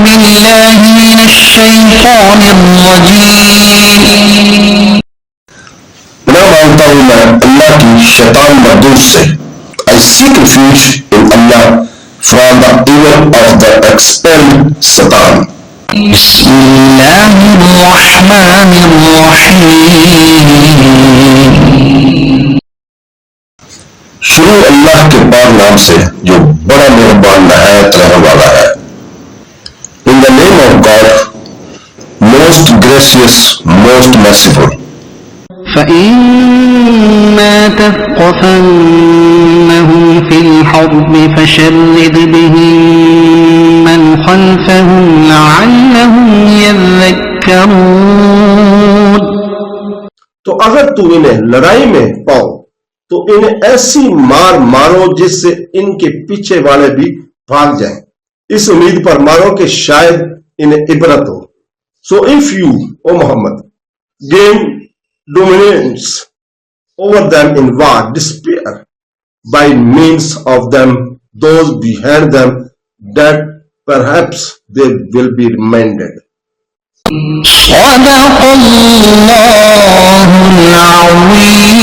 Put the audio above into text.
بالله من الشيطان الرجيم نہ مانتا ہوں میں اللہ کی شیطان مردود سے. I seek refuge in Allah from the evil of the expelled Satan. بسم الله الرحمن الرحيم شروع اللہ کے پاک نام سے جو بڑا مہربان نہایت رحم والا ہے. In the name of God, most gracious, most merciful. فإما تثقفنهم في الحرب فشرد بهم من خلفهم لعلهم يذكرون. تو اگر تو انہیں لڑائی میں پاؤ تو انہیں ایسی مار مارو جس سے ان کے پیچھے والے بھی بھاگ جائیں. اس امید پر مارو کہ شاید انہیں عبرت ہو. So if you, O Muhammad, gain dominance over them in war, despair by means of them those behind them, that perhaps they will be reminded. صدق الله العظيم.